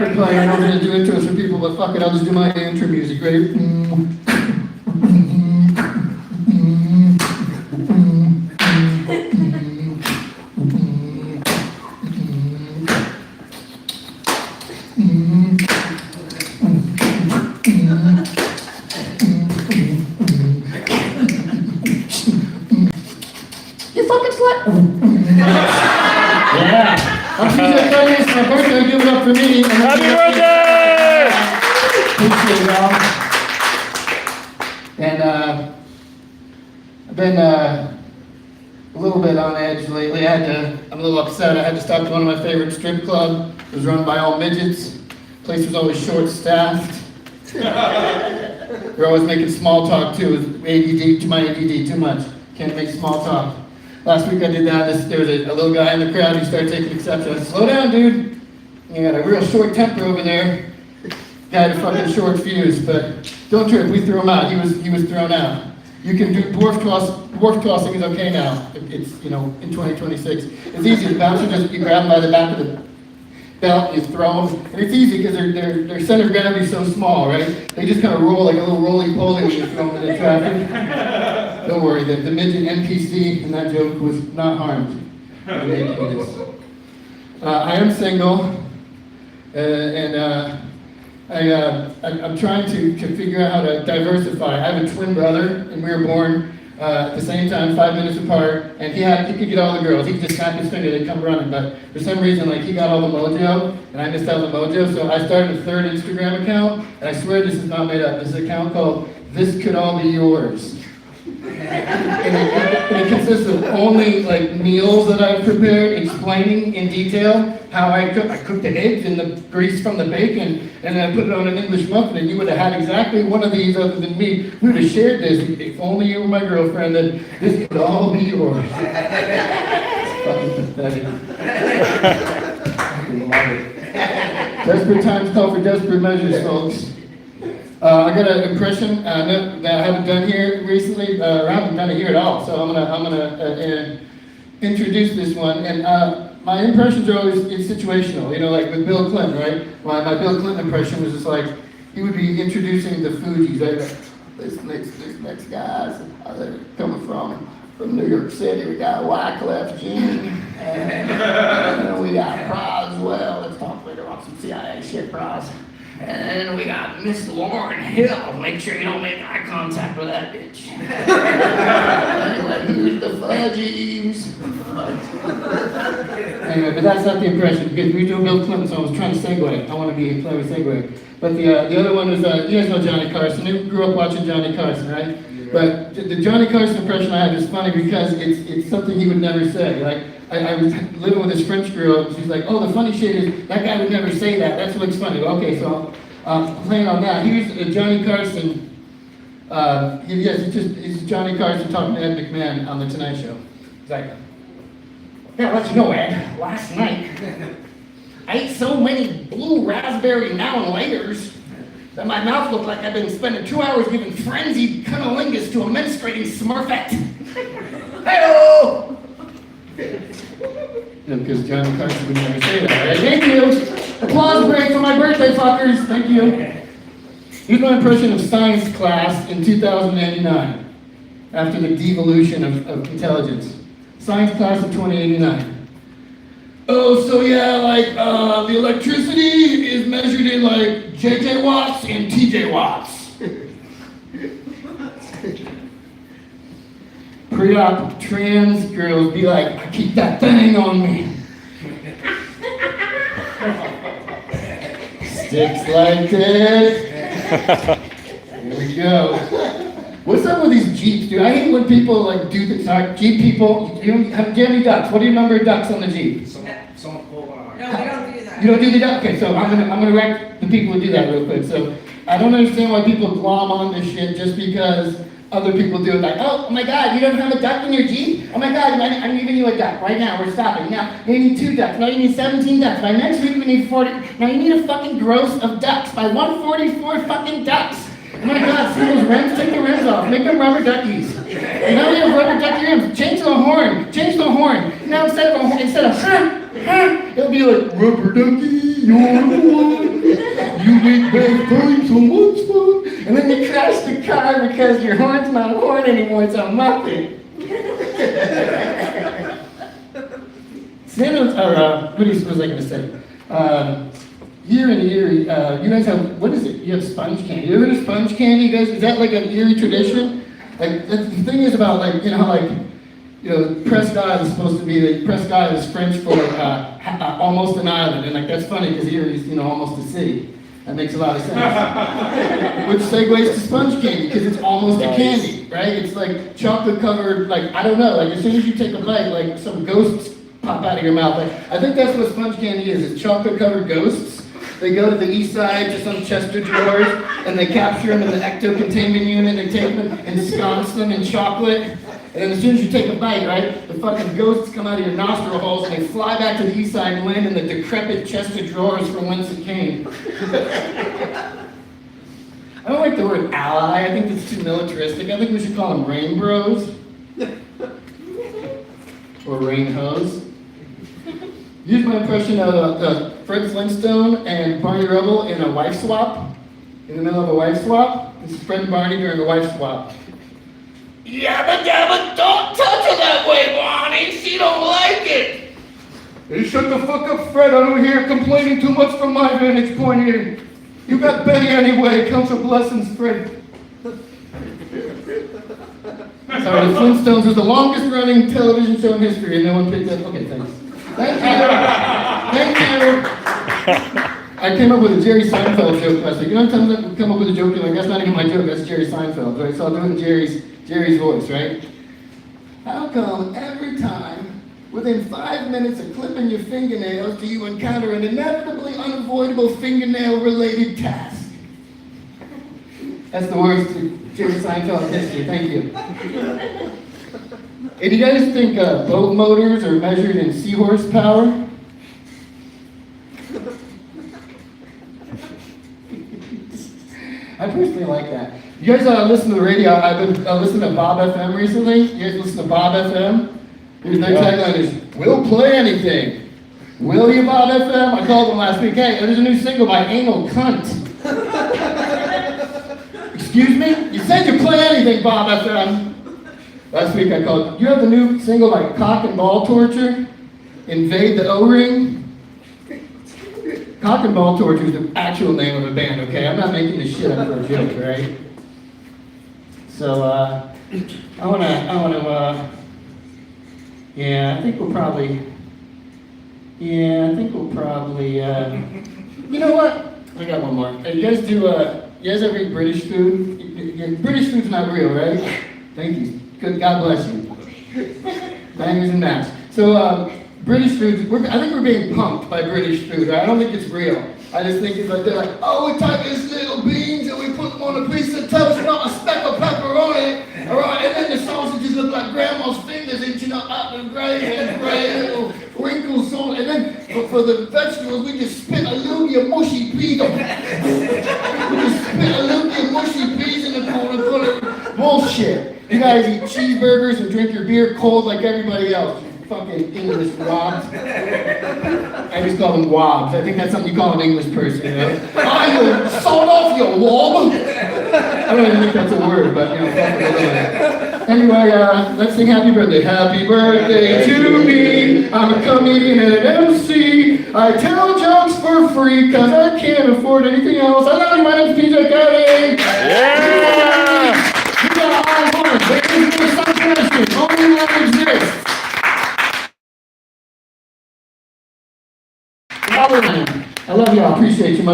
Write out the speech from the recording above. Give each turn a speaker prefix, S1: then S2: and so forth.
S1: record playing. I don't really do intros for people, but fuck it, I'll just do my intro music, right? You fucking slut! Yeah. I'm Tuesday, Friday, it's my birthday, give it up for me.
S2: Happy birthday!
S1: Appreciate it, y'all. And I've been a little bit on edge lately. I'm a little upset. I had to stop to one of my favorite strip clubs. It was run by all midgets. The place was always short-staffed. They're always making small talk too. With ADD, my ADD, too much. Can't make small talk. Last week I did that. There was a little guy in the crowd who started taking exception. I said, slow down, dude. You got a real short temper over there. Guy had a fucking short fuse, but don't trip. We threw him out. He was thrown out. You can do dwarf tossing is okay now. It's in 2026. It's easy. The bouncer you grab him by the back of the belt, you throw them, and it's easy because their center of gravity is so small, right? They just kind of roll like a little roly-poly when you throw them into traffic. Don't worry, the midget NPC in that joke was not harmed. I am single, and I'm trying to figure out how to diversify. I have a twin brother, and we were born at the same time, 5 minutes apart, and he could get all the girls. He could just snap his finger, they'd come running, but for some reason, he got all the mojo, and I missed out on the mojo, so I started a third Instagram account, and I swear this is not made up. This is an account called This Could All Be Yours. And it consists of only meals that I've prepared, explaining in detail how I cooked the eggs in the grease from the bacon, and then I put it on an English muffin, and you would have had exactly one of these other than me. We would have shared this. If only you were my girlfriend, then this could all be yours. It's fucking pathetic. I love it. Desperate times call for desperate measures, folks. I got an impression that I haven't done here recently, or I haven't done it here at all. So I'm gonna introduce this one. And my impressions are always situational. Like with Bill Clinton, right? My Bill Clinton impression was just he would be introducing the Fugees. This next guys, they're coming from New York City. We got Wyclef Jean, and we got Praz as well. Let's talk later on some CIA shit, Praz. And then we got Miss Lauren Hill. Make sure you don't make eye contact with that bitch. Here's the fudgies. Anyway, but that's not the impression, because we do Bill Clinton, so I was trying to segue. I want to be a clever segue. But the other one was, you guys know Johnny Carson. You grew up watching Johnny Carson, right? But the Johnny Carson impression I had is funny because it's something he would never say. I was living with this French girl, and she's like, oh, the funny shit is, that guy would never say that. That's what's funny. Okay, so playing on that. Here's Johnny Carson. It's Johnny Carson talking to Ed McMahon on The Tonight Show. Exactly. Yeah, I'll let you know, Ed. Last night, I ate so many blue raspberry now and laters that my mouth looked like I've been spending 2 hours giving frenzied cunnilingus to a menstruating smurfette. Hey-oh! Because Johnny Carson would never say that, right? Thank you! Applause break for my birthday, fuckers! Thank you! Here's my impression of science class in 2089, after the devolution of intelligence. Science class of 2089. Oh, so yeah, the electricity is measured in JJ watts and TJ watts. Pre-op trans girls be like, I keep that thing on me. Sticks like this. Here we go. What's up with these Jeeps, dude? I hate when people do this. Jeep people, do you have any ducks? What are your number of ducks on the Jeep?
S3: Someone pull one on.
S4: No, we don't do that.
S1: You don't do the duck? Okay, so I'm gonna wreck the people who do that real quick. So I don't understand why people glom on this shit just because other people do it. Oh my God, you don't have a duck in your Jeep? Oh my God, I'm giving you a duck right now. We're stopping. Now, you need 2 ducks. Now you need 17 ducks. By next week we need 40. Now you need a fucking gross of ducks. By 144 fucking ducks. Oh my God, see those rims? Take the rims off. Make them rubber duckies. And now you have rubber ducky rims. Change the horn. Change the horn. Now instead of it'll be like, rubber ducky, you're the one. car because your horn's not a horn anymore, it's a Muppet. Santa, or what was I going to say? Year in Erie, you guys have, what is it? You have sponge candy. You ever heard of sponge candy, guys? Is that like an Erie tradition? Like, the thing is about, like, you know, how, like, you know, Presque Isle is supposed to be, Presque Isle is French for almost an island, and like, that's funny because Erie is, you know, almost a city. That makes a lot of sense. Which segues to sponge candy, because it's almost a candy, right? It's like chocolate covered, like, I don't know, like as soon as you take a bite, like some ghosts pop out of your mouth. Like, I think that's what sponge candy is, it's chocolate covered ghosts. They go to the east side to some chest of drawers, and they capture them in the ecto-containment unit, they take them and ensconce them in chocolate. And then as soon as you take a bite, right, the fucking ghosts come out of your nostril holes and they fly back to the east side and land in the decrepit chest of drawers from whence it came. I don't like the word ally, I think it's too militaristic. I think we should call them rain bros. Or rain hoes. Here's my impression of Fred Flintstone and Barney Rubble in a wife swap. In the middle of a wife swap. This is Fred and Barney during a wife swap. Yabba dabba, don't touch her that way, Barney. She don't like it. Hey, shut the fuck up, Fred. I don't hear complaining too much from my vantage point here. You got Betty anyway. Count your blessings, Fred. Sorry, the Flintstones was the longest running television show in history and no one picked up. Okay, thanks. Thank you. I came up with a Jerry Seinfeld joke last week. You know, sometimes I come up with a joke, you're like, that's not even my joke, that's Jerry Seinfeld, right? So I'll do it in Jerry's voice, right? How come every time, within 5 minutes of clipping your fingernails, do you encounter an inevitably unavoidable fingernail-related task? That's the worst Jerry Seinfeld history, thank you. Hey, do you guys think boat motors are measured in seahorse power? I personally like that. You guys listen to the radio. I've been listening to Bob FM recently. You guys listen to Bob FM? Here's their tagline is, we'll play anything. Will you, Bob FM? I called them last week. Hey, there's a new single by Anal Cunt. Excuse me? You said you play anything, Bob FM. Last week I called, you have the new single by Cock and Ball Torture? Invade the O-Ring? Cock and Ball Torture is the actual name of a band, okay? I'm not making this shit up for a joke, right? So, I think we'll probably, you know what? I got one more. Hey, you guys ever eat British food? British food's not real, right? Thank you. Good, God bless you. Bangers and mash. So, British food, I think we're being pumped by British food, right? I don't think it's real. I just think it's like, they're like, oh, we take these little beans and we put them on a piece of toast, not a speck of pepper on it, all right? And then the sausages look like grandma's fingers inching up the gray little wrinkles on it. And then for the vegetables, we just spit a loogie of mushy peas on it. We just spit a loogie of mushy peas in the corner full of bullshit. You guys eat cheeseburgers and drink your beer cold like everybody else. Fucking English wobs. I just call them wobs. I think that's something you call an English person, you know? I will sawed off your wob. I don't even think that's a word, but you know, anyway, let's sing happy birthday. Happy birthday to me. I'm a comedian and an MC. I tell jokes for free because I can't afford anything else. I love you, my name's PJ Cote.
S2: Yeah!
S1: You got all horns. There is no such question. Only one exists. I love y'all. Appreciate you.